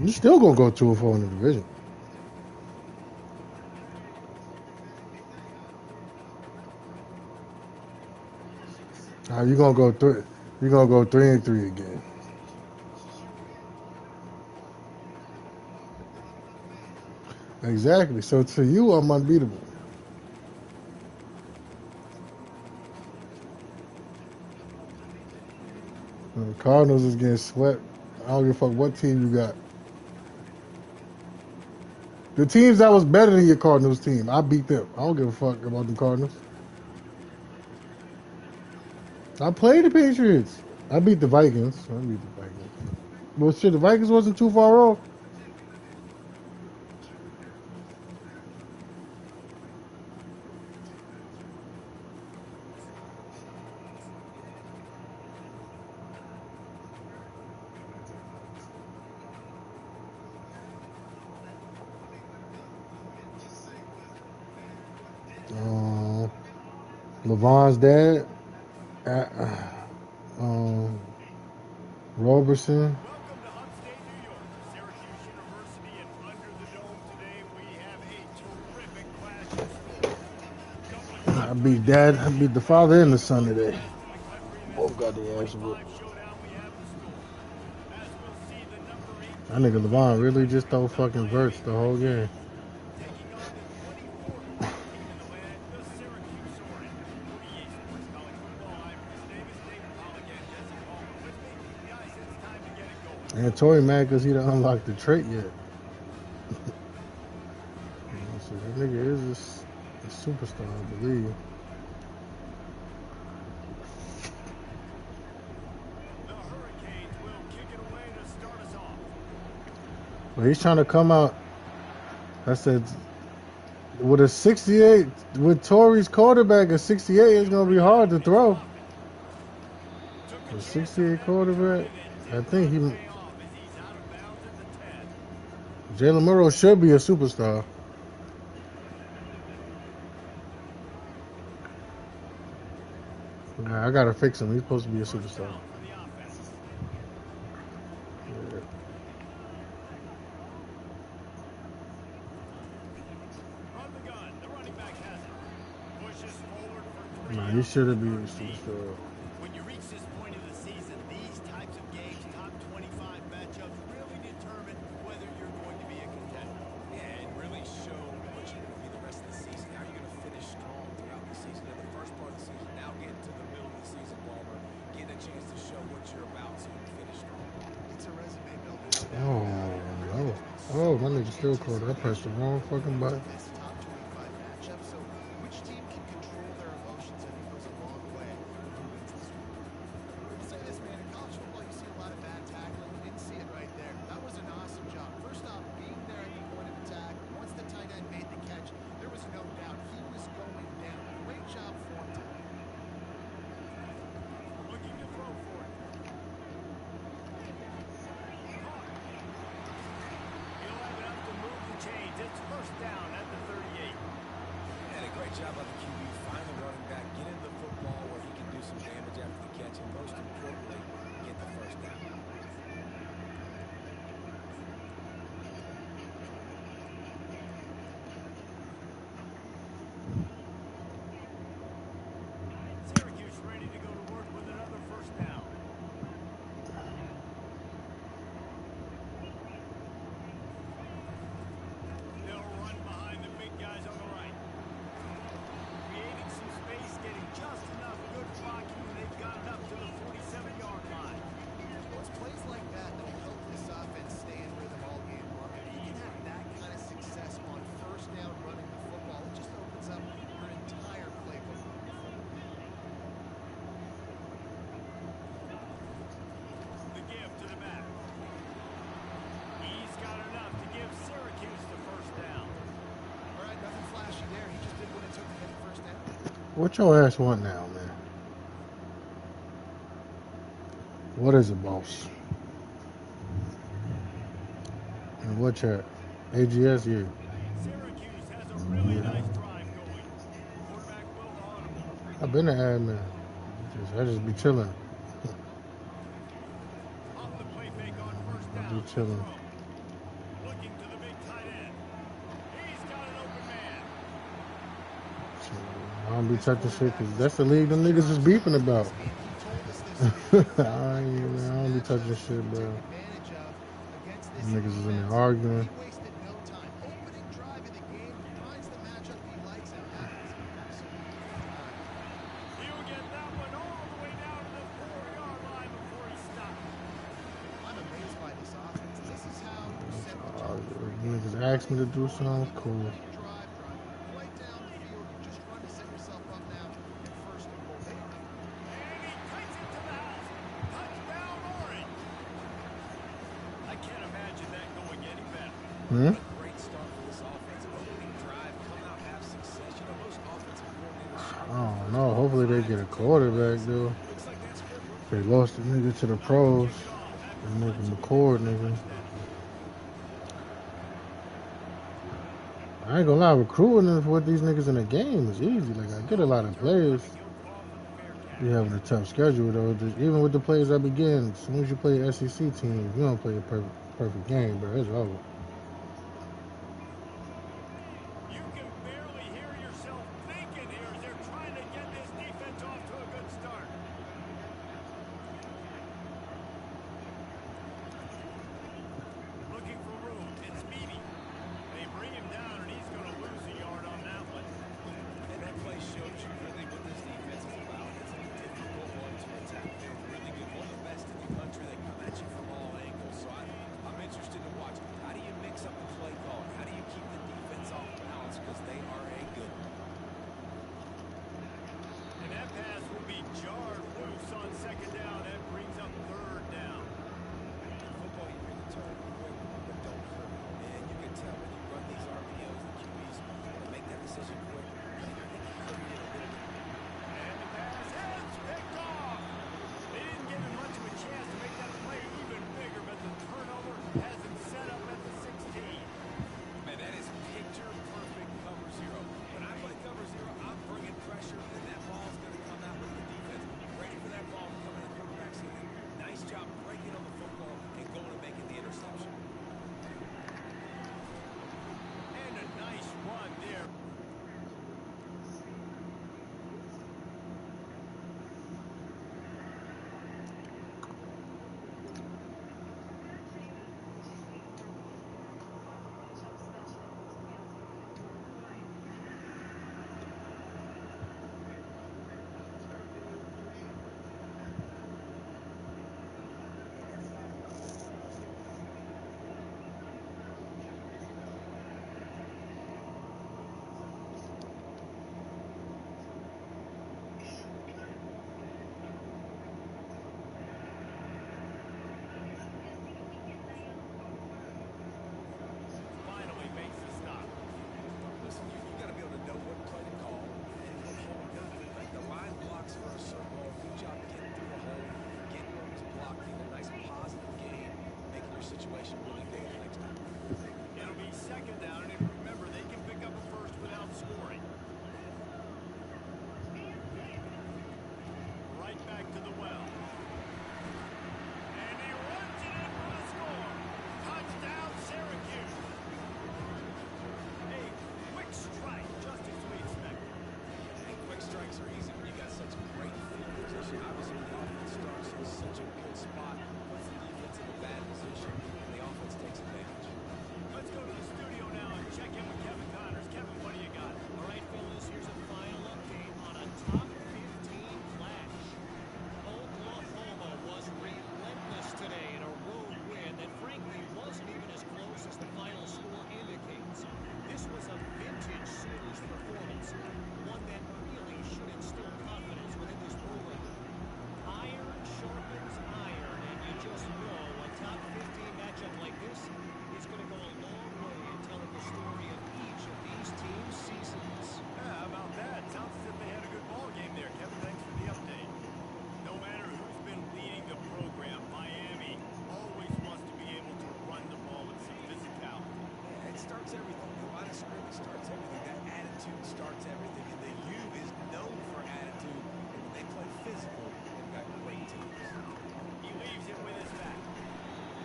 You still gonna go 2-4 in the division. You gonna go 3? You gonna go 3-3 again? Exactly. So to you, I'm unbeatable. The Cardinals is getting swept. I don't give a fuck what team you got. The teams that was better than your Cardinals team, I beat them. I don't give a fuck about the Cardinals. I played the Patriots. I beat the Vikings. Well, shit, the Vikings wasn't too far off. LeVon's dad, Roberson. I beat dad. I beat the father and the son today. Both got their ass whooped. That nigga LeVon really just throw fucking verts the whole game. And Tory mad because he done unlocked the trait yet. So that nigga is a superstar, I believe. But he's trying to come out. I said, with a 68, with Tory's quarterback, a 68 is going to be hard to throw. A 68 quarterback, I think Jalen Murrow should be a superstar. Nah, I got to fix him. He's supposed to be a superstar. Nah, he should be a superstar. When you reach this point of the season, these types of games, top 25 matchups, really determine whether you're going to be a contender. Yeah, and really show what you're going to be the rest of the season. How are you going to finish strong throughout the season? In the first part of the season, now getting to the middle of the season, Walmer, getting a chance to show what you're about so you can finish strong. It's a resume builder. Oh, no. Oh, my nigga still caught it. I pressed the wrong fucking button. Top 25 matchup, so which team can control their emotions, I think, goes a long way. I'll say this, man, in college football, you see a lot of bad tackling. You didn't see it right there. That was an awesome job. First off, being there at the point of attack. Once the tight end made the catch, there was no doubt he was going down. Great job for him today. Looking to throw for it. He'll have enough to move the chains. It's first down at the 38. And a great job by the QB, finally running back, getting the football where he can do some damage after the catch, and most importantly, get the first down. Syracuse ready to go to work with another first down. They'll run behind the big guys on the right. Creating some space, getting just enough good blocking, and they've got it up to the 47-yard line. Well, it's plays like that that will help this offense stay in rhythm all game long. If you can have that kind of success on first down running the football, it just opens up your entire playbook. The give to the back. He's got enough to give Syracuse the first down. All right, nothing flashy there. He just did what it took to get the first down. What your ass want now, man? What is it, boss? And what your AGS? Yeah. Syracuse has a really nice drive going. Quarterback Will Audible. I've been an admin. I just be chilling. Off the play fake on first I down. be chilling. don't be touching shit because that's the league them niggas is beefing about. I don't be touching shit, bro. Niggas is in there arguing. He wasted no time. Opening drive of the game, finds the matchup he likes, and that was absolutely fine. He'll get that one all the way down to the 4-yard line before he stopped. I'm amazed by this offense. This is how you set the tone. Niggas asked me to do something, cool. Drive right down the field. You just run to set yourself up now at first and goal. And he takes it to the house. Touchdown, Orange. I can't imagine that going any better. Hmm? Great start for this offense. Opening drive, come out, have success. You know, most offensive coordinators. I don't know. Hopefully they get a quarterback, though. They lost the nigga to the pros. The nigga McCord, nigga. I ain't gonna lie, recruiting with these niggas in the game is easy. Like, I get a lot of players. You having a tough schedule, though. Just, even with the players that begin, as soon as you play SEC teams, you don't play a perfect game, bro. It's over. You can barely hear yourself thinking here as they're trying to get this defense off to a good start. Looking for room. It's Speedy. They bring him down, and he's going to lose a yard on that one. And that play shows you really what this defense is about. It's a difficult one to attack. They're really good. One of the best in the country. They come at you from all angles. So I'm interested to watch. How do you mix up the play call? How do you keep the defense off balance? Because they are a good one. And that pass will be jarred loose on second down. That brings up third down. In football, you bring the turn quick, but don't hurt. And you can tell when you run these RPOs, the QBs make that decision quick. I think he hurried it a little bit. And the pass is picked off. They didn't give him much of a chance to make that play even bigger, but the turnover has him set up at the 16. Man, that is picture-perfect cover zero. When I play cover zero, I'm bringing pressure, and that ball's going to come out with the defense. Ready for that ball to come in the quarterback's hand. Nice job breaking on the football and going and making the interception. And a nice run there. Finally makes the stop. Listen, you got to be able to know what play to call and what hole to make. The line blocks for a circle. Good job getting through the hole, getting where it was blocked, getting a nice positive gain, making your situation really good next time. It'll be second down, and remember, they can pick up a first without scoring. Right back to the well. And he runs it in for the score. Touchdown, Syracuse. A quick strike, just as we expected. And quick strikes are easy when you got such great field position. Obviously, when the offense starts in such a good spot, puts the defense in a bad position, and the offense takes advantage. Let's go to the studio now and check in with Kevin Connors. Kevin, what do you got? All right, fellas, here's a final update on a top 15 clash. Oklahoma was relentless today in a road win that frankly wasn't even as close as the final score indicates. This was a vintage Sooners performance, one that really should instill confidence within this program. Iron sharpens iron, and you just know a top 15 matchup like this is going to go a long way in telling the story of each of these teams' seasons. Yeah, how about that? Sounds as if they had a good ball game there. Kevin, thanks for the update. No matter who's been leading the program, Miami always wants to be able to run the ball with some physicality. Yeah, it starts everything. The line of scrimmage starts everything. That attitude starts everything. And the U is known for attitude. And when they play physical, they've got great teams. He leaves it with his back.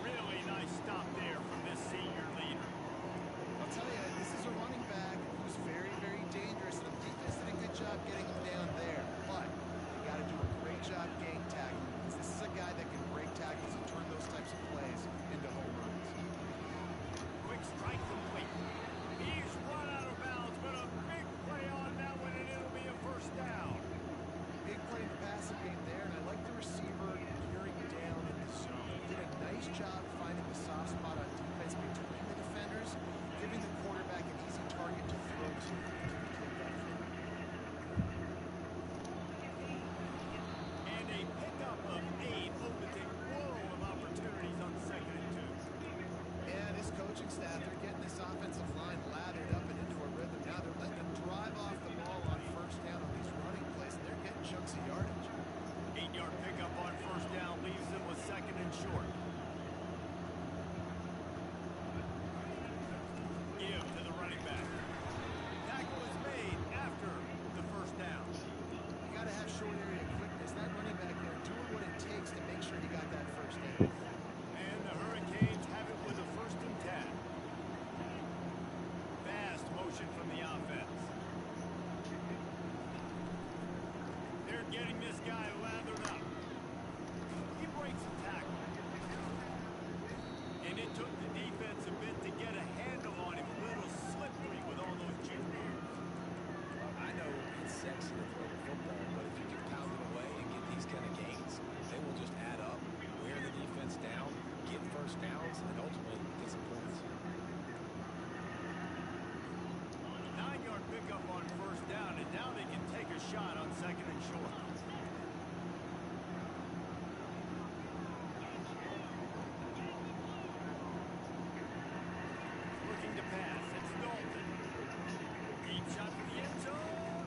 Really nice stop there from this senior leader. I'll tell you, this is a running back who's very, very dangerous. And the defense did a good job getting shot on 2nd and short. Looking to pass. It's Dalton. Deep shot to the end zone.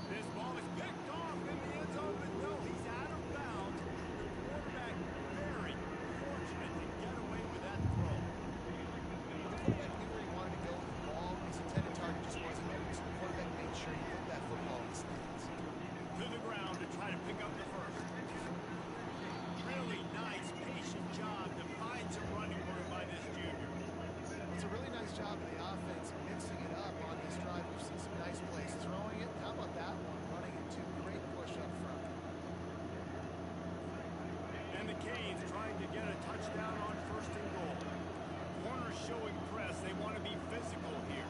This ball is picked off in the end zone, but no, he's out of bounds. The quarterback very fortunate to get away with that throw. The quarterback knew where he wanted to go with the ball. His intended target just wasn't open, so the quarterback made sure he put that football in the stands. To the ground to try to pick up the first. Really nice, patient job to find some running room by this junior. It's a really nice job of the offense mixing it up on this drive. We've seen some nice plays throwing it. How about that one? Running it too. Great push up front. And the Canes trying to get a touchdown on 1st and goal. Corners showing press. They want to be physical here.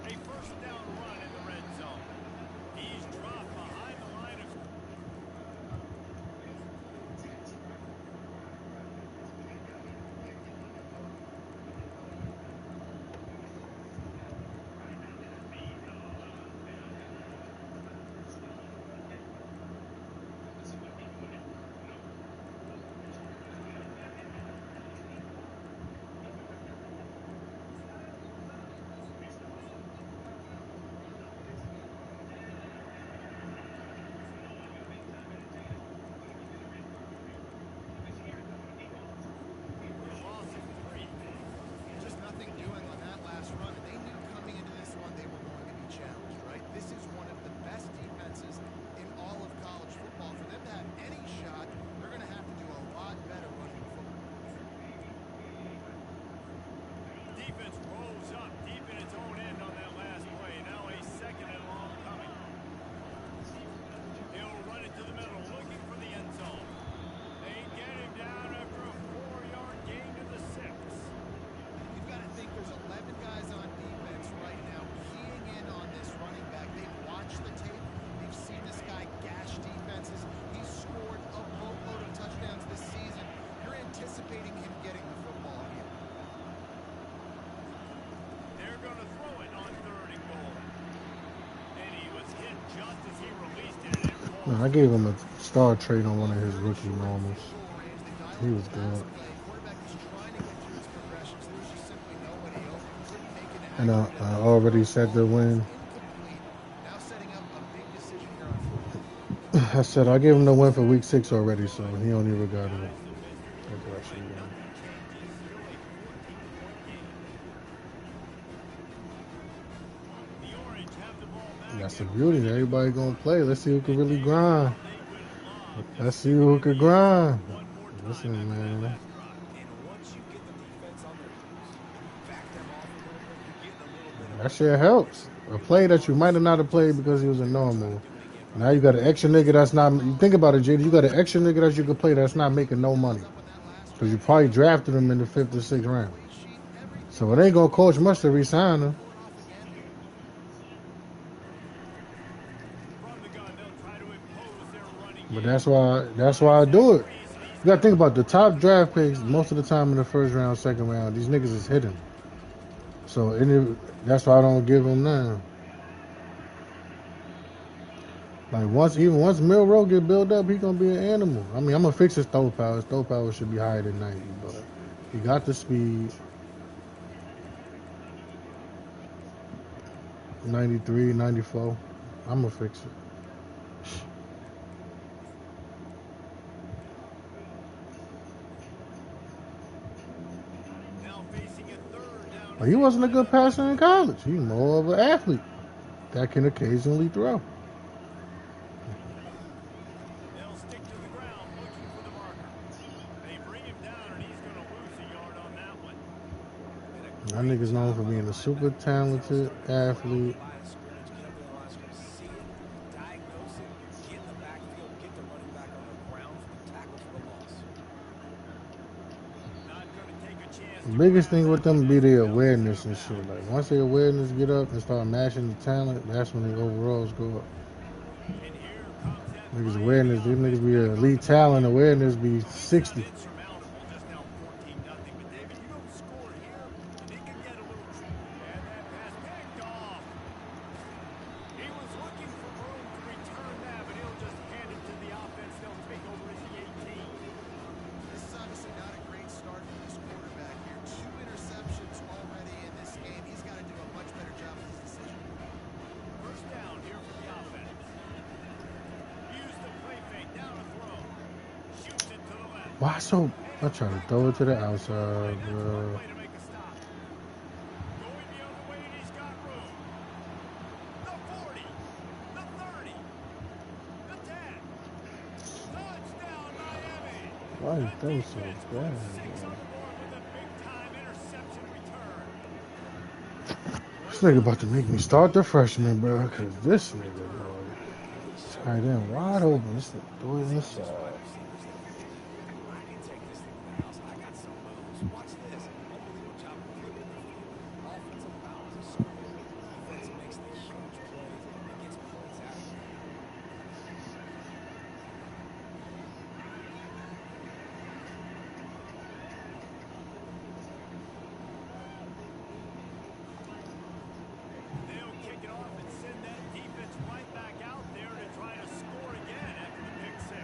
A 1st down run in the red zone. He's dropped behind the line of... Loss of 3. Just nothing doing on that last run. And they knew coming into this one they were going to be challenged, right? This is one of the best defenses in all of college football. For them to have any shot, they're going to have to do a lot better running the football. Defense rolls up deep in its own end on that last play. Now a 2nd and long coming. He'll run it to the middle, looking for the end zone. They get him down after a 4-yard gain to the 6. You've got to think there's 11 guys on defense right now keying in on this running back. They've watched the tape. They've seen this guy gash defenses. He's scored a boatload of touchdowns this season. You're anticipating him getting the football here. They're going to throw it on 3rd and goal. And he was hit just as he released it. And it Man, falls. I gave him a star trade on one of his rookie normals. He was good. And I already said the win. I said I gave him the win for week 6 already, so he don't even got it. That's the beauty. Everybody gonna play. Let's see who can really grind. Let's see who can grind. Listen, man. That shit helps. A play that you might have not have played because he was a normal. Now you got an extra nigga that's not. You think about it, JD. You got an extra nigga that you could play that's not making no money because you probably drafted him in the 5th or 6th round. So it ain't gonna cost much to re-sign him. But that's why I do it. You gotta think about the top draft picks most of the time in the 1st round, 2nd round. These niggas is hidden. So that's why I don't give them now. Like once Milrow get built up, he gonna be an animal. I mean, I'm gonna fix his throw power. His throw power should be higher than 90, but he got the speed. 93, 94. I'm gonna fix it. But he wasn't a good passer in college. He's more of an athlete that can occasionally throw. They'll stick to the ground looking for the marker. They bring him down and he's going to lose a yard on that one. That nigga's known for being a super talented athlete. The biggest thing with them be their awareness and shit. Like once their awareness get up and start matching the talent, that's when their overalls go up. Niggas awareness, these niggas be elite talent. Awareness be 60. Why so? I try to throw it to the outside, That's one bro. way to make a stop. Going the other way, and he's got room. The 40, the 30, the 10. Touchdown, Miami. Why you The throw so defense bad, puts 6 bro? on the board with a big-time interception return. This nigga about to make me start the freshman, bro. Cause this nigga, boy, And he's showing tight the end grease wide like open. This nigga threw it these ain't just inside. wide receivers that can do it. I can take this thing to the house. I got some moves. Watch this. Unbelievable job of flipping the field. Offensive balance is so good. Defense makes the huge plays and gets points out of it. They'll kick it off and send that defense right back out there to try to score again after the pick 6.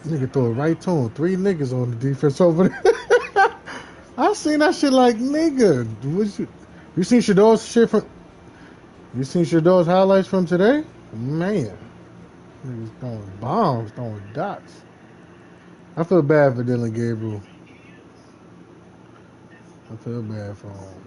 Nigga throw it right to him. 3 niggas on the defense over there. I seen that shit like, nigga. You seen Shador's shit from... You seen Shador's highlights from today? Man. Niggas throwing bombs, throwing dots. I feel bad for Dylan Gabriel. I feel bad for him.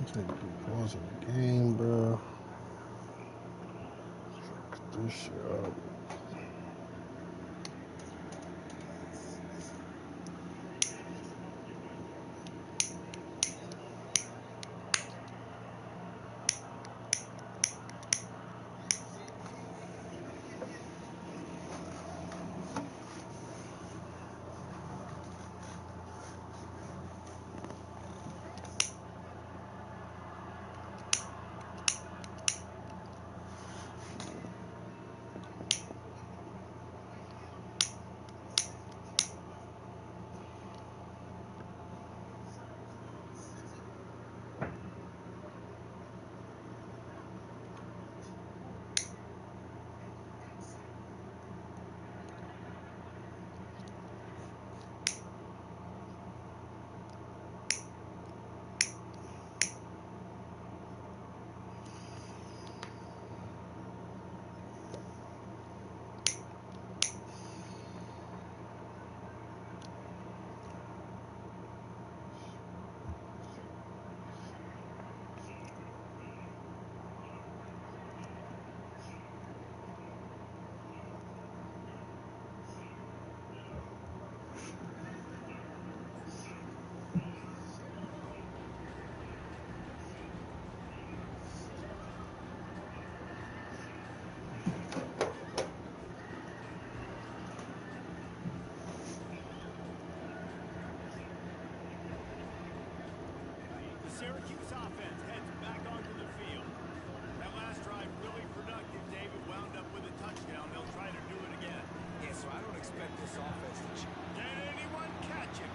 This nigga keep pausing the game, bro. Fuck this shit up. The Syracuse offense heads back onto the field. That last drive really productive. David wound up with a touchdown. They'll try to do it again. Yeah, so I don't expect this offense to cheat. Can anyone catch him?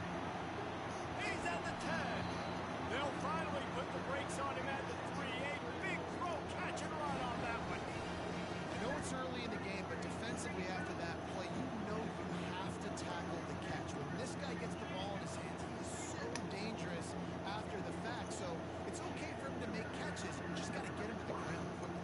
He's at the 10. They'll finally put the brakes on him at the 3. A big throw, catch and run on that one. I know it's early in the game, but defensively after that play, you know you have to tackle the catch. When this guy gets the ball in his hands, he is so dangerous after the fact. So it's okay for him to make catches. You just got to get him to the ground quickly.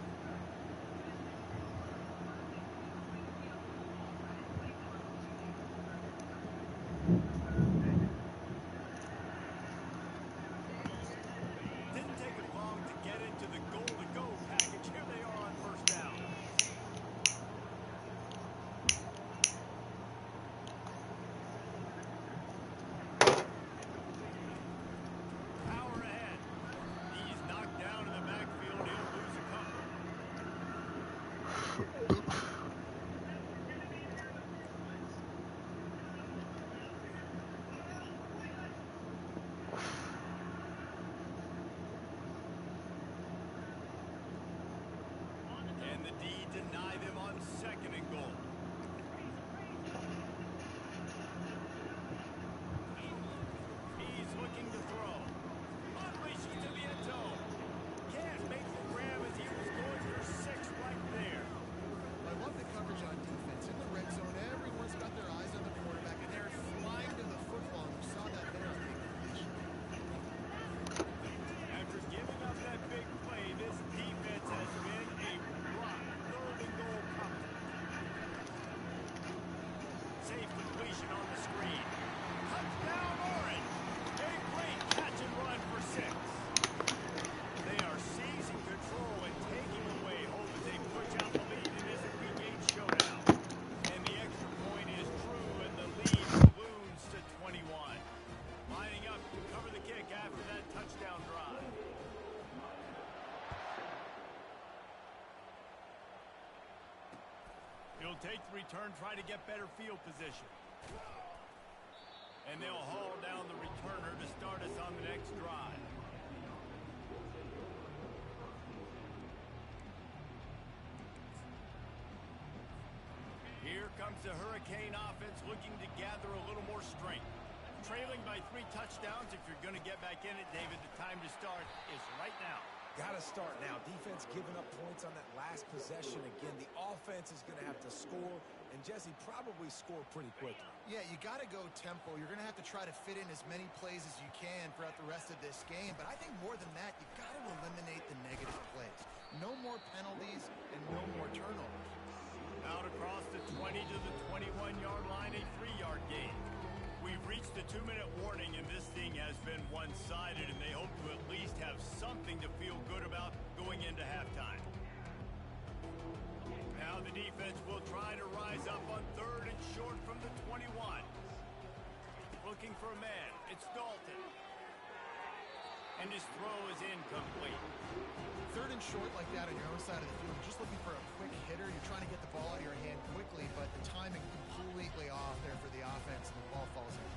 Didn't take him long to get into the goal-to-go package. Here they are on first down. Power ahead. He's knocked down in the backfield. He'll lose a couple. And the D deny them on second and goal. He's looking to throw. Unleashes to the end zone. Can't make the grab as he was going for 6 right there. He'll take the return, try to get better field position. And they'll haul down the returner to start us on the next drive. Here comes the Hurricane offense looking to gather a little more strength. Trailing by 3 touchdowns, if you're going to get back in it, David, the time to start is right now. Got to start now. Defense giving up points on that last possession. Again, the offense is going to have to score, and Jesse probably score pretty quickly. Yeah, you got to go tempo. You're going to have to try to fit in as many plays as you can throughout the rest of this game. But I think more than that, you got to eliminate the negative plays. No more penalties and no more turnovers. Out across the 20 to the 21-yard line, a 3-yard gain. We've reached the 2-minute warning, and this thing has been one-sided, and they hope to at least have something to feel good about going into halftime. Now the defense will try to rise up on 3rd and short from the 21. Looking for a man. It's Dalton. And his throw is incomplete. 3rd and short like that on your own side of the field, you're just looking for a quick hitter. You're trying to get the ball out of your hand quickly, but the timing completely off there for the offense, and the ball falls in.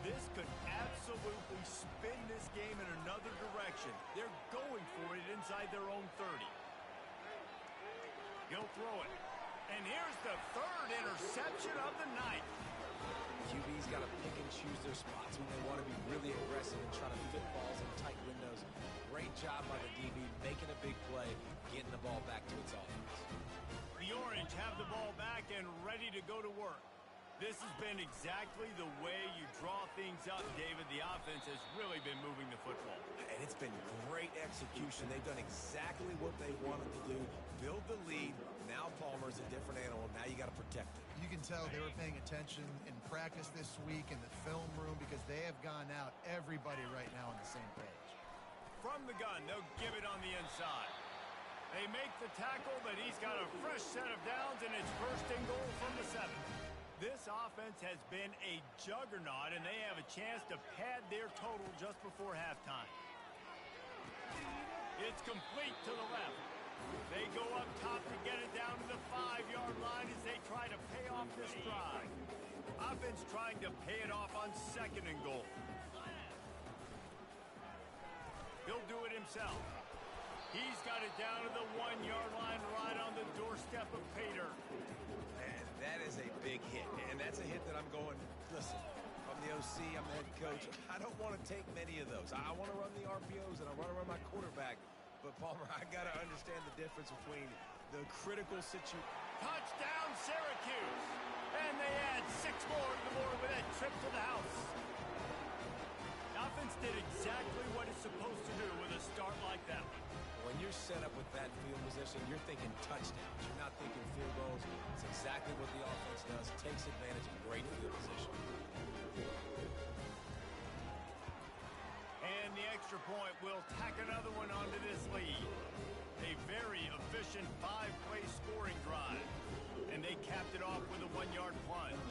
This could absolutely spin this game in another direction. They're going for it inside their own 30. He'll throw it. And here's the 3rd interception of the night. QB's got to pick and choose their spots when they want to be really aggressive and try to fit balls in tight windows. Great job by the DB, making a big play, getting the ball back to its offense. The Orange have the ball back and ready to go to work. This has been exactly the way you draw things up, David. The offense has really been moving the football. And it's been great execution. They've done exactly what they wanted to do. Build the lead. Now Palmer's a different animal. Now you got to protect it. You can tell they were paying attention in practice this week in the film room because they have gone out, everybody right now on the same page. From the gun, they'll give it on the inside. They make the tackle, but he's got a fresh set of downs, and it's 1st and goal from the 7. This offense has been a juggernaut, and they have a chance to pad their total just before halftime. It's complete to the left. They go up top to get it down to the 5-yard line as they try to pay off this drive. Offense trying to pay it off on 2nd and goal. He'll do it himself. He's got it down to the 1-yard line right on the doorstep of Pater. Man, that is a big hit. And that's a hit that I'm going, listen, I'm the OC, I'm the head coach. I don't want to take many of those. I want to run the RPOs and I want to run my quarterback. But, Palmer, I got to understand the difference between the critical situation. Touchdown, Syracuse. And they add 6 more to the board with that trip to the house. The offense did exactly what it's supposed to do with a start like that. When you're set up with that field position, you're thinking touchdowns. You're not thinking field goals. It's exactly what the offense does. Takes advantage of great field position. And the extra point will tack another one onto this lead. A very efficient 5-play scoring drive. And they capped it off with a 1-yard plunge.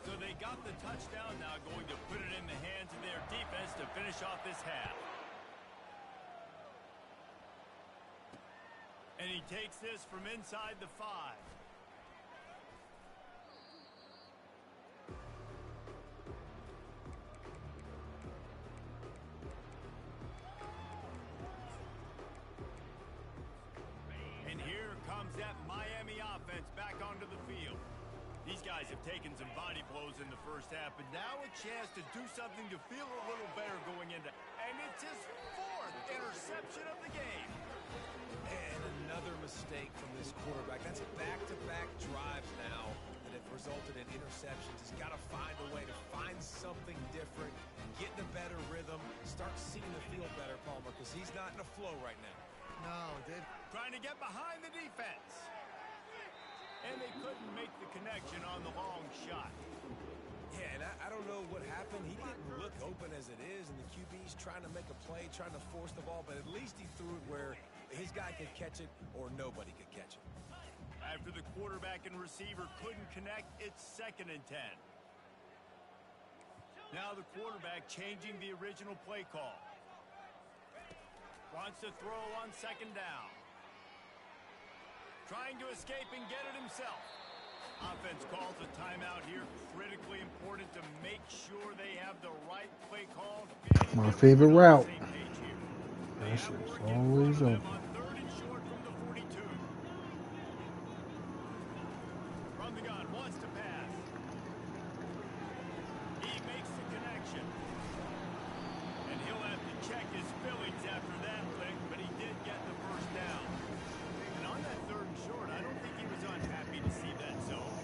So they got the touchdown, now going to put it in the hands of their defense to finish off this half. And he takes this from inside the 5. And here comes that Miami offense back onto the field. These guys have taken some body blows in the first half, but now a chance to do something to feel a little better going into. And it's his 4th interception of the game. And another mistake from this quarterback. That's back-to-back drives now that have resulted in interceptions. He's got to find a way to find something different, get in a better rhythm, start seeing the field better, Palmer, because he's not in a flow right now. No, they've... Trying to get behind the defense. And they couldn't make the connection on the long shot. Yeah, and I don't know what happened. He didn't look open as it is, and the QB's trying to make a play, trying to force the ball, but at least he threw it where his guy could catch it or nobody could catch it. After the quarterback and receiver couldn't connect, it's 2nd and 10. Now the quarterback changing the original play call. Wants to throw on 2nd down. Trying to escape and get it himself. Offense calls a timeout here. Critically important to make sure they have the right play called. My favorite route. Same page here. They That have shit's work in front always of them open. on 3rd and short from the 42. From the gun, wants to pass. He makes the connection. And he'll have to check his fillings after that lick, but he did get the first down. And on that 3rd and short, I don't think he was unhappy to see that zone.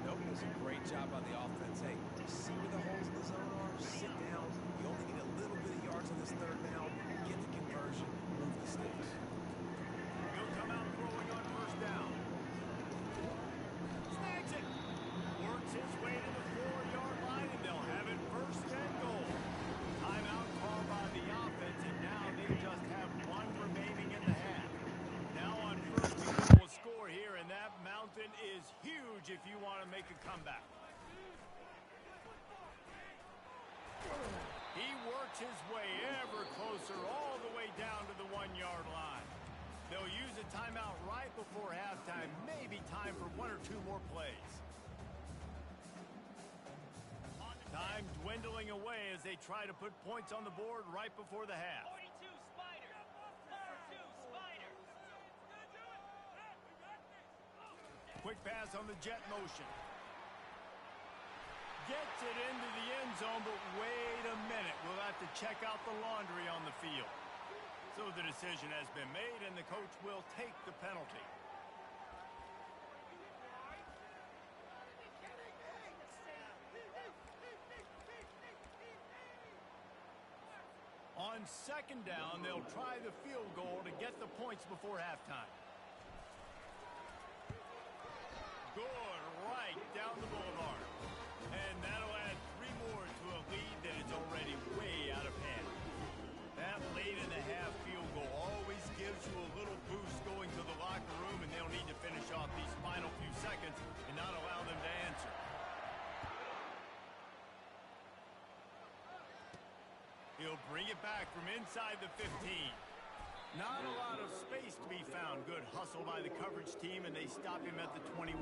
Nope, it was a great job by the offense. Hey, see where the holes in the zone are? Sit down. You only need a little bit of yards on this 3rd down. Get the conversion. Move the sticks. He'll come out throwing on 1st down. Snags it. Works his way to the 4-yard line, and they'll have it 1st and goal. Timeout called by the offense, and now they just have 1 remaining in the half. Now on 1st and goal, a score here, and that mountain is huge if you want to make a comeback. He works his way ever closer all the way down to the 1-yard line. They'll use a timeout right before halftime, maybe time for 1 or 2 more plays. Time dwindling away as they try to put points on the board right before the half. 42 Spider. 42 Spider. Quick pass on the jet motion. Gets it into the end zone, but wait a minute. We'll have to check out the laundry on the field. So the decision has been made, and the coach will take the penalty. On 2nd down, they'll try the field goal to get the points before halftime. Good right down the boulevard. And that'll add 3 more to a lead that is already way out of hand. That late in the half field goal always gives you a little boost going to the locker room, and they'll need to finish off these final few seconds and not allow them to answer. He'll bring it back from inside the 15. Not a lot of space to be found. Good hustle by the coverage team, and they stop him at the 21.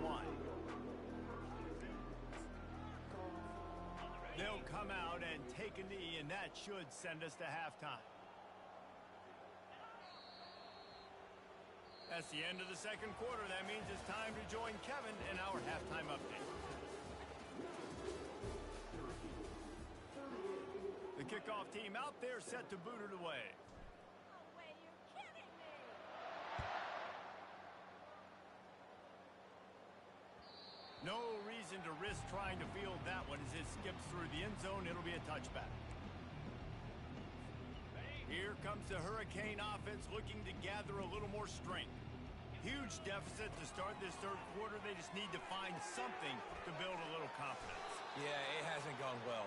They'll come out and take a knee, and that should send us to halftime. That's the end of the 2nd quarter. That means it's time to join Kevin in our halftime update. The kickoff team out there set to boot it away. No way, you're kidding me! No reason to risk trying to field that one as it skips through the end zone. It'll be a touchback. Here comes the Hurricane offense looking to gather a little more strength. Huge deficit to start this 3rd quarter. They just need to find something to build a little confidence. Yeah, it hasn't gone well.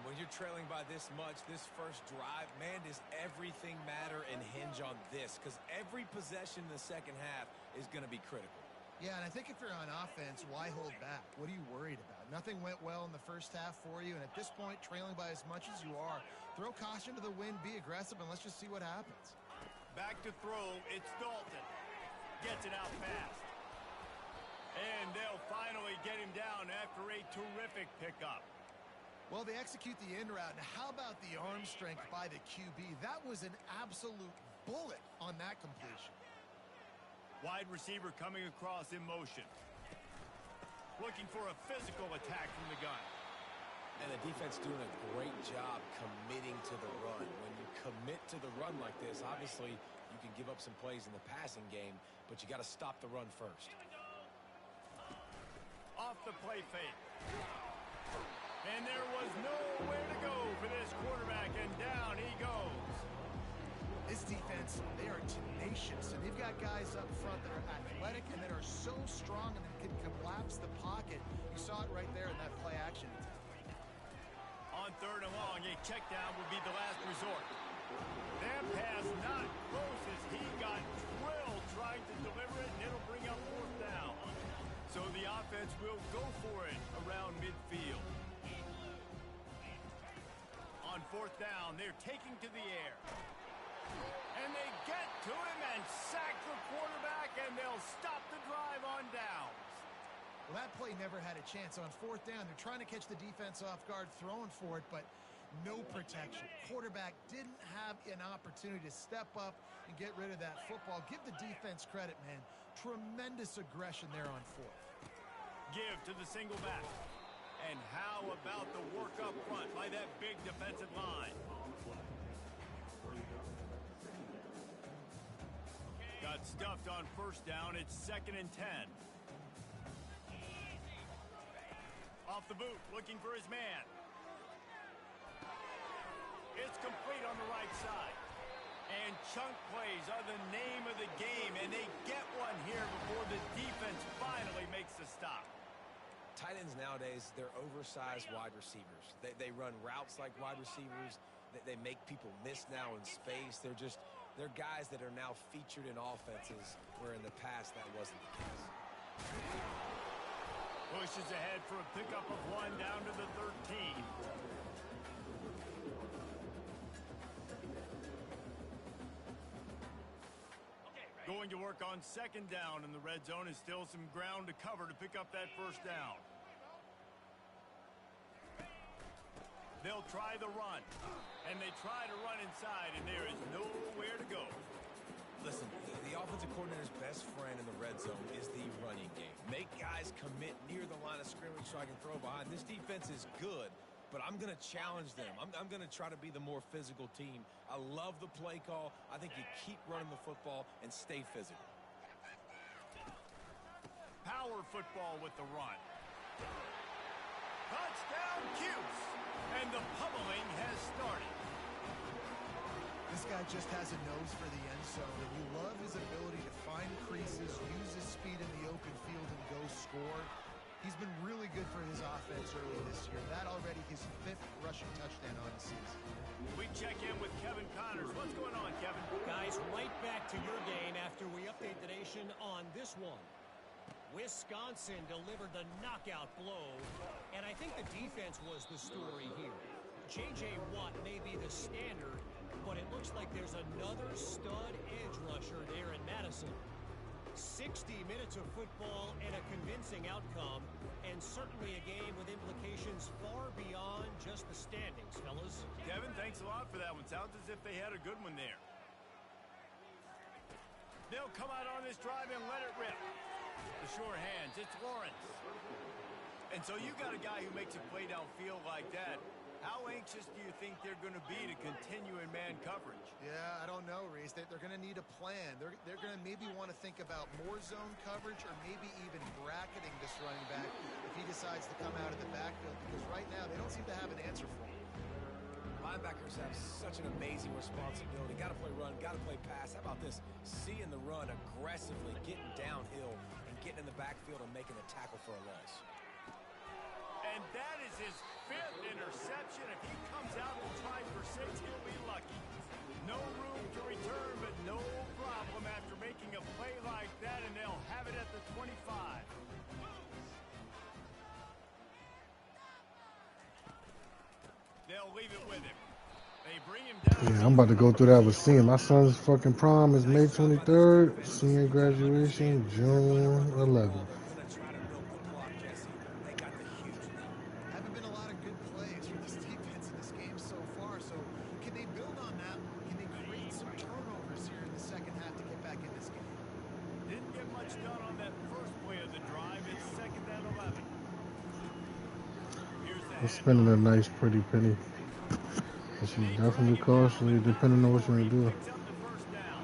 When you're trailing by this much, this first drive, man, does everything matter and hinge on this? Because every possession in the 2nd half is going to be critical. Yeah, and I think if you're on offense, why hold back? What are you worried about? Nothing went well in the 1st half for you, and at this point, trailing by as much as you are, throw caution to the wind, be aggressive, and let's just see what happens. Back to throw, it's Dalton. Gets it out fast. And they'll finally get him down after a terrific pickup. Well, they execute the in route, and how about the arm strength by the QB? That was an absolute bullet on that completion. Wide receiver coming across in motion. Looking for a physical attack from the gun. And the defense doing a great job committing to the run. When you commit to the run like this, obviously you can give up some plays in the passing game, but you got to stop the run first. Off the play fake. And there was nowhere to go for this quarterback, and down he goes. This defense, they are tenacious, and they've got guys up front that are athletic and that are so strong and that can collapse the pocket. You saw it right there in that play action attempt. On 3rd and long, a check down would be the last resort. That pass not close as he got drilled trying to deliver it, and it'll bring up 4th down. So the offense will go for it around midfield. On 4th down, they're taking to the air. And they get to him and sack the quarterback, and they'll stop the drive. Well, that play never had a chance. On fourth down, they're trying to catch the defense off guard, throwing for it, but no protection. Quarterback didn't have an opportunity to step up and get rid of that football. Give the defense credit, man. Tremendous aggression there on fourth. Give to the single back. And how about the work up front by that big defensive line? Got stuffed on first down. It's 2nd and 10. Off the boot, looking for his man. It's complete on the right side. And chunk plays are the name of the game, and they get one here before the defense finally makes the stop. Tight ends nowadays, they're oversized wide receivers. They run routes like wide receivers. They make people miss now in space. They're guys that are now featured in offenses where in the past that wasn't the case. Pushes ahead for a pickup of 1 down to the 13. Going to work on 2nd down, and the red zone is still some ground to cover to pick up that first down. They'll try the run, and they try to run inside, and there is nowhere to go. Listen, the offensive coordinator's best friend in the red zone is the running game. Make guys commit near the line of scrimmage so I can throw behind. This defense is good, but I'm going to challenge them. I'm going to try to be the more physical team. I love the play call. I think you keep running the football and stay physical. Power football with the run. Touchdown, Cuse! And the pummeling has started. This guy just has a nose for the end zone, and you love his ability to find creases, use his speed in the open field, and go score. He's been really good for his offense early this year. That already his 5th rushing touchdown on the season. We check in with Kevin Connors. What's going on, Kevin? Guys, right back to your game after we update the nation on this one. Wisconsin delivered the knockout blow, and I think the defense was the story here. J.J. Watt may be the standard, but it looks like there's another stud edge rusher there in Madison. 60 minutes of football and a convincing outcome, and certainly a game with implications far beyond just the standings, fellas. Kevin, thanks a lot for that one. Sounds as if they had a good one there. They'll come out on this drive and let it rip. The sure hands, it's Lawrence. And so you got a guy who makes a play downfield like that. How anxious do you think they're going to be to continue in man coverage? Yeah, I don't know, Reese. They're going to need a plan. They're going to maybe want to think about more zone coverage or maybe even bracketing this running back if he decides to come out of the backfield, because right now they don't seem to have an answer for him. Linebackers have such an amazing responsibility. Got to play run, got to play pass. How about this? Seeing the run aggressively, getting downhill, and getting in the backfield and making a tackle for a loss. And that is his 5th interception. If he comes out and tries for 6, he'll be lucky. No room to return, but no problem after making a play like that, and they'll have it at the 25. They'll leave it with him. They bring him down. Yeah, I'm about to go through that with senior. My son's fucking prom is May 23rd. Senior graduation, June 11th. Haven't been a lot of good plays from this defense in this game so far, so can they build on that? Can they create some turnovers here in the second half to get back in this game? Didn't get much done on that first play of the drive. It's 2nd and 11. Here's the I'm spending a nice pretty penny. It should definitely costly depending on what you're going to do. picks up the first down.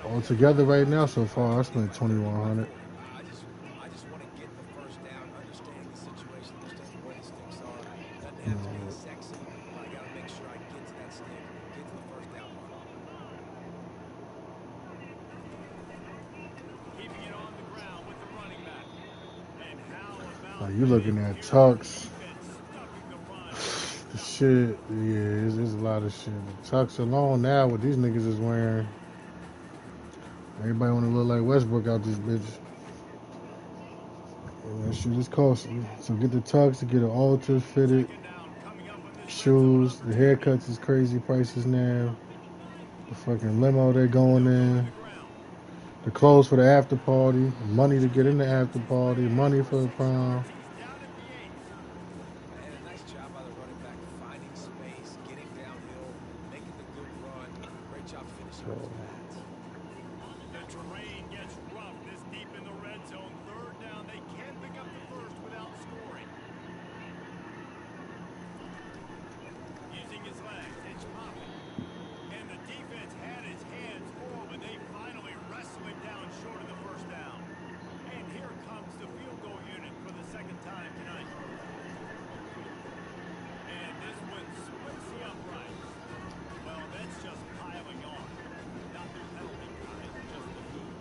Altogether right now so far I spent $2,100. I just want to get the first down, understanding the situation, understanding where the sticks are. Doesn't have to be sexy, but I got to make sure I get to that stick, get to the first down mark. Keeping it on the ground with the running back. And how about You looking at Tux. defense stuffing the run? The shit, yeah, it's a lot of shit. The Tux alone now, what these niggas is wearing. Everybody want to look like Westbrook out this bitch. And that shit is costly. So get the Tux, get an altar fitted, Second down coming up on this shoes. The haircuts is crazy prices now. The fucking limo they're going in. ground. The clothes for the after party, money to get in the after party, money for the prom. He's down at the 8. And a nice job by the running back, finding space, getting downhill, making the good run. Great job finishing those pads. The terrain gets rough this deep in the red zone. Third down. They can't pick up the first without scoring. Using his legs, it's popping. And the defense had his hands full, but they finally wrestle him down short of the first down. And here comes the field goal unit for the second time tonight. And this one splits the uprights. Well, that's just piling on. Not the penalty kind, just the food.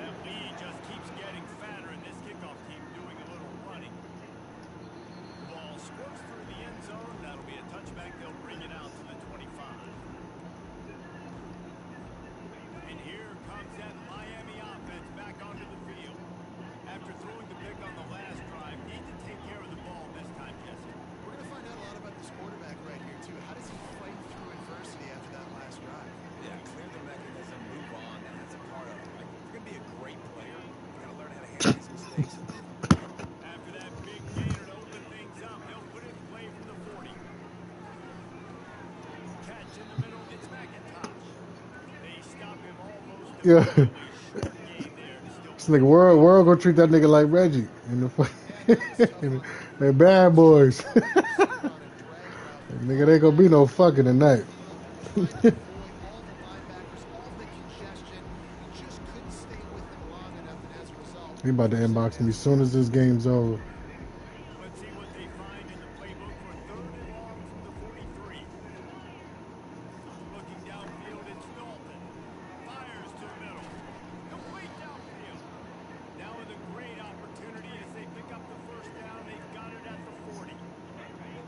That lead just keeps getting fatter, and this kickoff team doing a little running. The ball squirts through the end zone. That'll be a touchback. They'll bring it out to the 25. And here comes that Miami offense back onto the field. After throwing the pick on the last drive, need to take care of the ball this time, Jesse. We're going to find out a lot about this quarterback right here, too. How does he fight through adversity after that last drive? Yeah, clear the mechanism, move on. That's a part of it. Like, if you're going to be a great player, you got to learn how to handle these mistakes. After that big gainer to open things up, they'll put it in play from the 40. Catch in the middle gets McIntosh. They stop him almost Yeah. immediately. Short gain there to still This nigga world gonna treat that nigga like Reggie in the they bad boys. Nigga, they gonna be no fucking tonight. Avoid all the linebackers, all the congestion. He just couldn't stay with them long enough, and as a result, He about to inbox me as soon as this game's over. Let's see what they find in the playbook for third and long from the 43. Looking downfield, it's Dalton. Fires to the middle. Complete downfield. Now with a great opportunity as they pick up the first down. They've got it at the 40.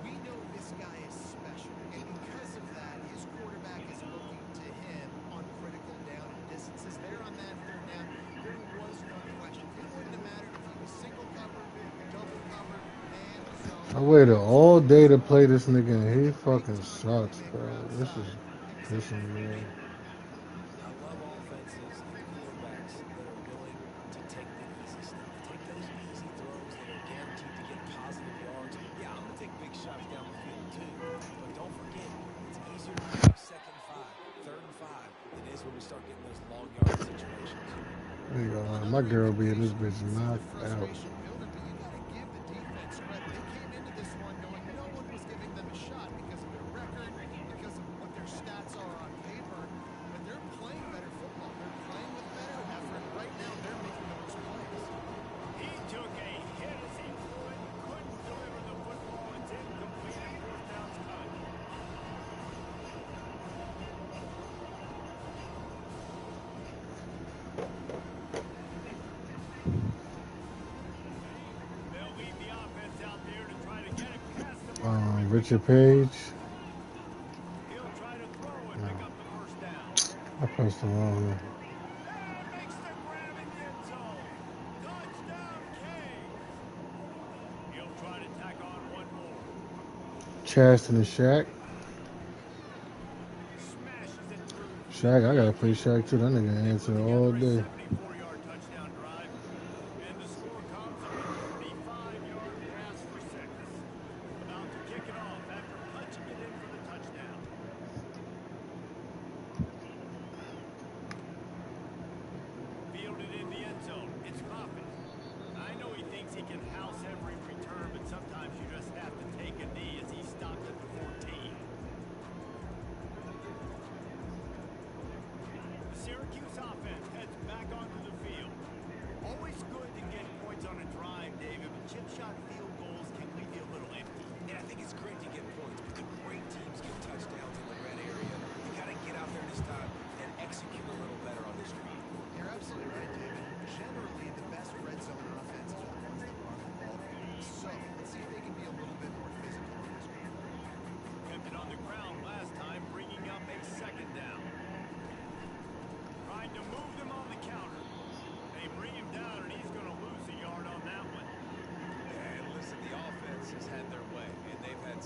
we know this guy is special, and because of that, his quarterback is looking to him on critical down and distances. There on that third down, there was no question. It wouldn't have mattered if he was single covered, double covered, man zone. I waited all day to play this nigga and he fucking sucks, bro. This is pissing me off. I love offenses and quarterbacks that are willing to take the easy stuff. Take those easy throws that are guaranteed to get positive yards. Yeah, I'm going to take big shots down the field too. But don't forget, it's easier to do second and 5, third and 5 than it is when we start getting those long yard situations. There you go. My girl be in this bitch knocked out. Frustration building, but you got to give the defense credit. They came into this one knowing no one was giving them a shot because of their record, because of what their stats are on paper. But they're playing better football. They're playing with better effort. Right now, they're making the most plays. He took a hit as he threw it. Couldn't deliver the football. It's incomplete and fourth down's cut. They'll leave the offense out there to try to get it past the marker. Richard Page. He'll try to throw and pick up the first down. I pressed the wrong one. And makes the grab in the end zone. Touchdown, Canes. He'll try to tack on one more. Chaston and Shaq. Smashes it through. Shaq, I gotta play Shaq too. That nigga answer all day. 74-yard touchdown drive. And the score comes on a 35-yard pass for 6. About to kick it off after punching it in for the touchdown. Fielded in the end zone. It's Moffitt. I know he thinks he can house every return, but sometimes you just have to take a knee as he stopped at the 14. The Syracuse offense heads back onto the field. Always good to get points on a drive, David, but chip shot field goals can leave you a little empty. And I think it's great to get points, but the great teams get touchdowns in the red area. You got to get out there this time and execute a little better on this drive. You're absolutely right, David. Generally, the best red zone offenses are the ones that run the ball. So, let's see if they can be a little bit more physical on this one. Kept it on the ground last time, bringing up a second down. Trying to move them on the counter. They bring him down, and he's going to lose a yard on that one. And listen, the offense has had their way, and they've had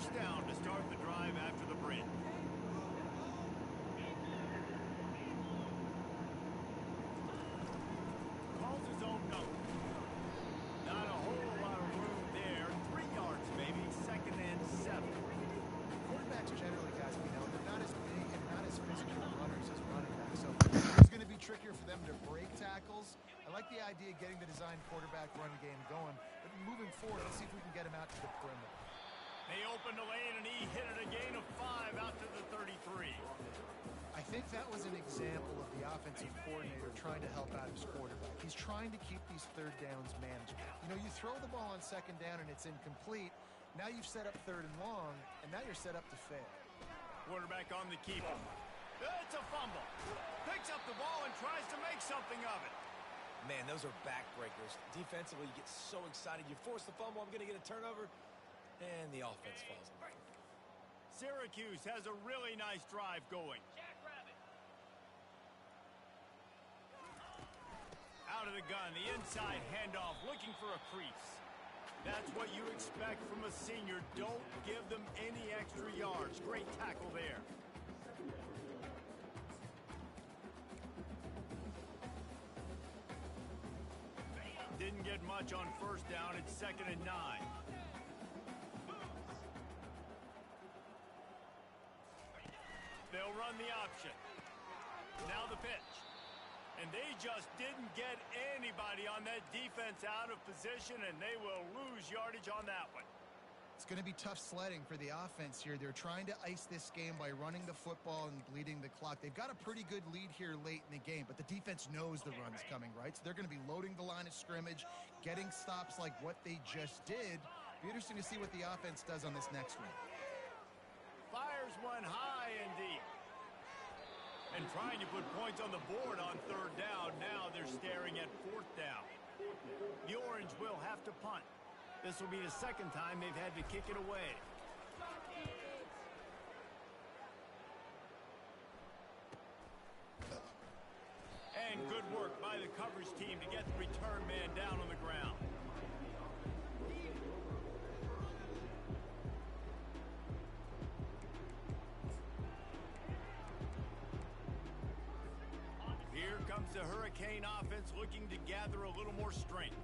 first down to start the drive after the break. Calls his own number. Not a whole lot of room there. 3 yards maybe, 2nd and 7. Quarterbacks generally, guys, we know, they're not as big and not as physical runners as running backs. So it's going to be trickier for them to break tackles. I like the idea of getting the design quarterback run game going. But moving forward, let's see if we can get him out to the perimeter. They opened the lane, and he hit it a gain of 5 out to the 33. I think that was an example of the offensive coordinator trying to help out his quarterback. He's trying to keep these 3rd downs manageable. You know, you throw the ball on 2nd down and it's incomplete. Now you've set up 3rd and long, and now you're set up to fail. Quarterback on the keeper. It's a fumble. Picks up the ball and tries to make something of it. Man, those are backbreakers. Defensively, you get so excited. You force the fumble, I'm going to get a turnover, and the offense falls apart. Syracuse has a really nice drive going. Out of the gun, the inside handoff, looking for a crease. That's what you expect from a senior. Don't give them any extra yards. Great tackle there. Didn't get much on first down. It's 2nd and 9. They'll run the option. Now the pitch. And they just didn't get anybody on that defense out of position, and they will lose yardage on that one. It's going to be tough sledding for the offense here. They're trying to ice this game by running the football and bleeding the clock. They've got a pretty good lead here late in the game, but the defense knows the run's coming, right? So they're going to be loading the line of scrimmage, getting stops like what they just did. Be interesting to see what the offense does on this next one. Fires one high and deep. And trying to put points on the board on 3rd down. Now they're staring at 4th down. The Orange will have to punt. This will be the 2nd time they've had to kick it away. And good work by the coverage team to get the return man down on the ground. Here comes the Hurricane offense looking to gather a little more strength.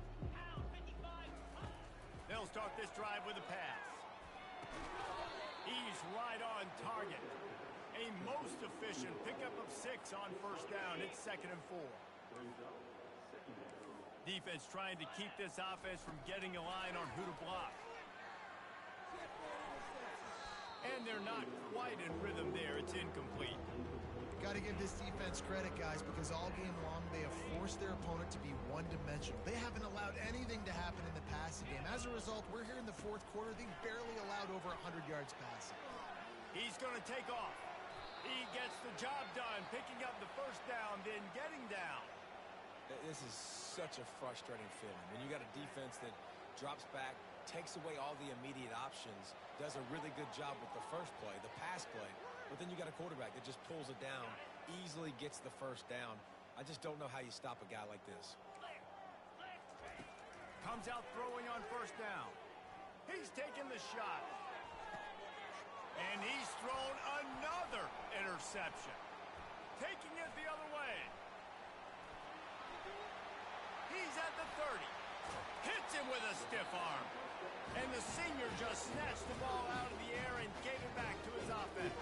They'll start this drive with a pass. He's right on target. A most efficient pickup of 6 on first down. It's 2nd and 4. Defense trying to keep this offense from getting a line on who to block. And they're not quite in rhythm there. It's incomplete. Got to give this defense credit, guys, because all game long they have forced their opponent to be one-dimensional. They haven't allowed anything to happen in the passing game. As a result, we're here in the 4th quarter. They've barely allowed over 100 yards passing. He's going to take off. He gets the job done, picking up the first down, then getting down. This is such a frustrating feeling. When you got a defense that drops back, takes away all the immediate options, does a really good job with the first play, the pass play, but then you got a quarterback that just pulls it down, easily gets the first down. I just don't know how you stop a guy like this. Comes out throwing on first down. He's taking the shot. And he's thrown another interception. Taking it the other way. He's at the 30. Hits him with a stiff arm. And the senior just snatched the ball out of the air and gave it back to his offense.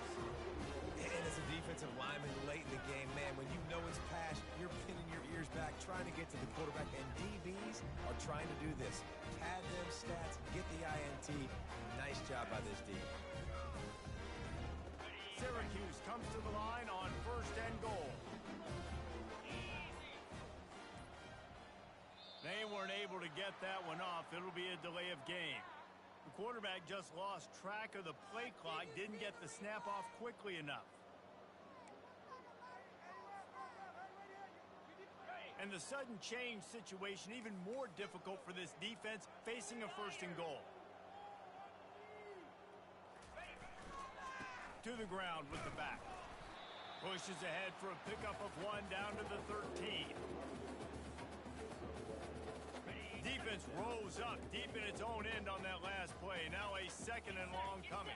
And as a defensive lineman late in the game, man, when you know it's passed, you're pinning your ears back, trying to get to the quarterback, and DBs are trying to do this. Pad them stats, get the INT. Nice job by this D. Syracuse comes to the line on 1st and goal. They weren't able to get that one off. It'll be a delay of game. The quarterback just lost track of the play clock, didn't get the snap off quickly enough. And the sudden change situation even more difficult for this defense facing a 1st and goal. To the ground with the back. Pushes ahead for a pickup of 1 down to the 13. Defense rolls moves up deep in its own end on that last play. Now a second and long coming.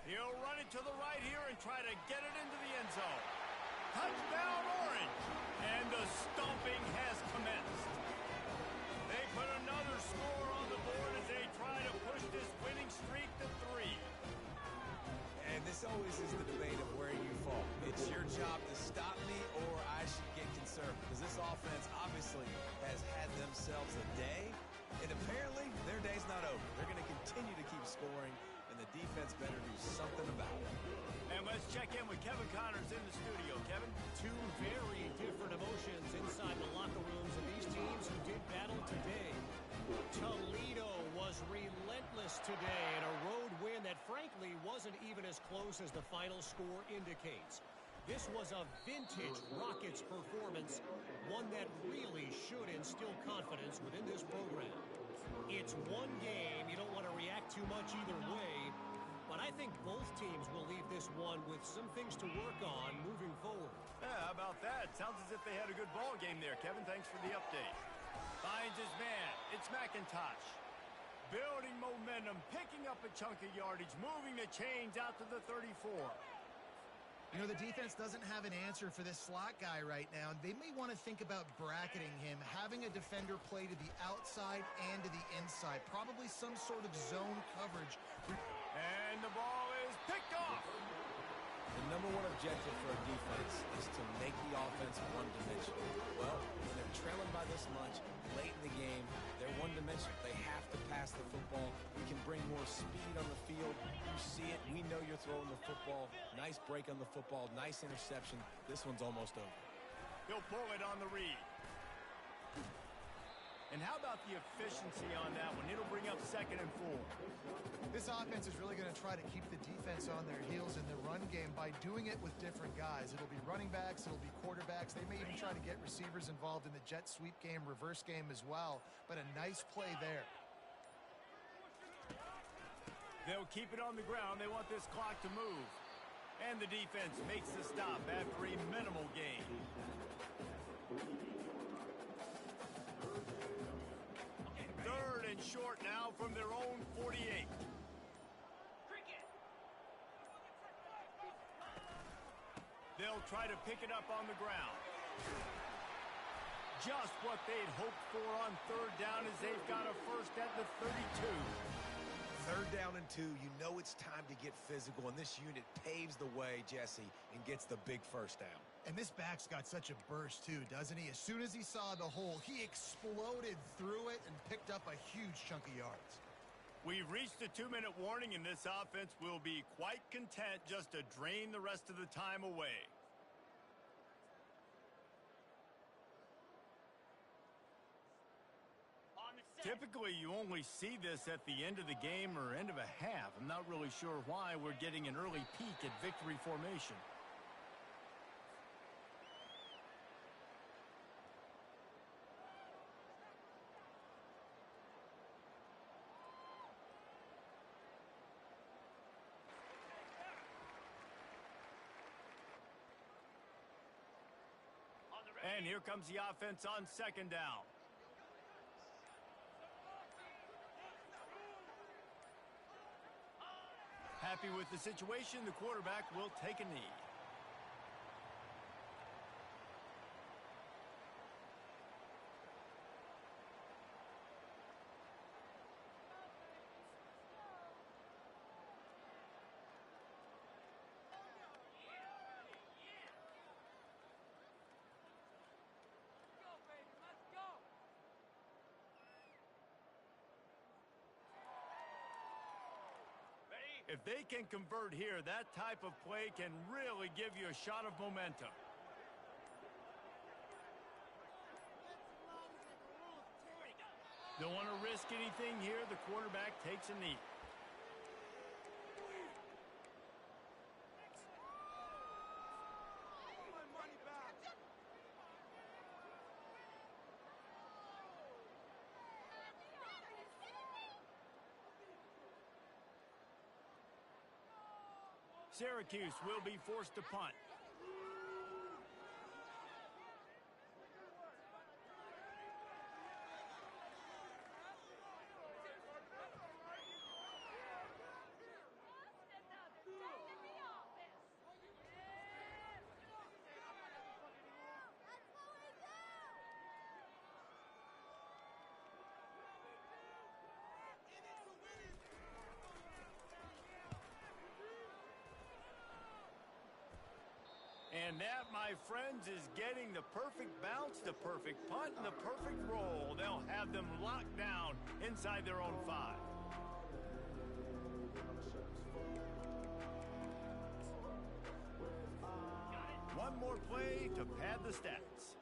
He'll run it to the right here and try to get it into the end zone. Touchdown, Orange! And the stomping has commenced. They put another score on the board as they try to push this winning streak to 3. And this always is the debate of where you fall. It's your job to stop me or I should get conservative. Because this offense obviously has had themselves a day. And apparently their day's not over. They're going to continue to keep scoring. And the defense better do something about it. And let's check in with Kevin Connors in the studio. Kevin? Two very different emotions inside the locker rooms of these teams who did battle today. Toledo was relentless today in a road win that frankly wasn't even as close as the final score indicates. This was a vintage Rockets performance, one that really should instill confidence within this program. It's one game, you don't want to react too much either way, but I think both teams will leave this one with some things to work on moving forward. Yeah, how about that? Sounds as if they had a good ball game there, Kevin. Thanks for the update. Finds his man. It's McIntosh. Building momentum, picking up a chunk of yardage, moving the chains out to the 34. You know, the defense doesn't have an answer for this slot guy right now. They may want to think about bracketing him, having a defender play to the outside and to the inside. Probably some sort of zone coverage. And the ball is picked off. The number one objective for a defense is to make the offense one-dimensional. Well, when they're trailing by this much, late in the game, they're one-dimensional. They have to pass the football. We can bring more speed on the field. You see it. We know you're throwing the football. Nice break on the football. Nice interception. This one's almost over. He'll pull it on the read. And how about the efficiency on that one? It'll bring up 2nd and 4. This offense is really going to try to keep the defense on their heels in the run game by doing it with different guys. It'll be running backs, it'll be quarterbacks. They may even try to get receivers involved in the jet sweep game, reverse game as well. But a nice play there. They'll keep it on the ground. They want this clock to move. And the defense makes the stop after a minimal gain. Third and short now from their own 48. They'll try to pick it up on the ground. Just what they'd hoped for on 3rd down as they've got a first at the 32. 3rd down and 2, you know it's time to get physical, and this unit paves the way, Jesse, and gets the big first down. And this back's got such a burst, too, doesn't he? As soon as he saw the hole, he exploded through it and picked up a huge chunk of yards. We've reached a 2-minute warning, and this offense will be quite content just to drain the rest of the time away. Typically, you only see this at the end of the game or end of a half. I'm not really sure why we're getting an early peek at victory formation. And here comes the offense on 2nd down. Happy with the situation, the quarterback will take a knee. If they can convert here, that type of play can really give you a shot of momentum. Don't want to risk anything here. The quarterback takes a knee. Syracuse will be forced to punt. And that, my friends, is getting the perfect bounce, the perfect punt, and the perfect roll. They'll have them locked down inside their own 5. One more play to pad the stats.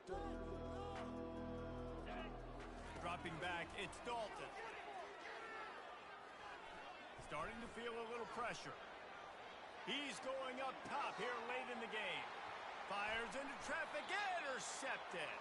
Dropping back, it's Dalton. Starting to feel a little pressure. He's going up top here late in the game. Fires into traffic, intercepted.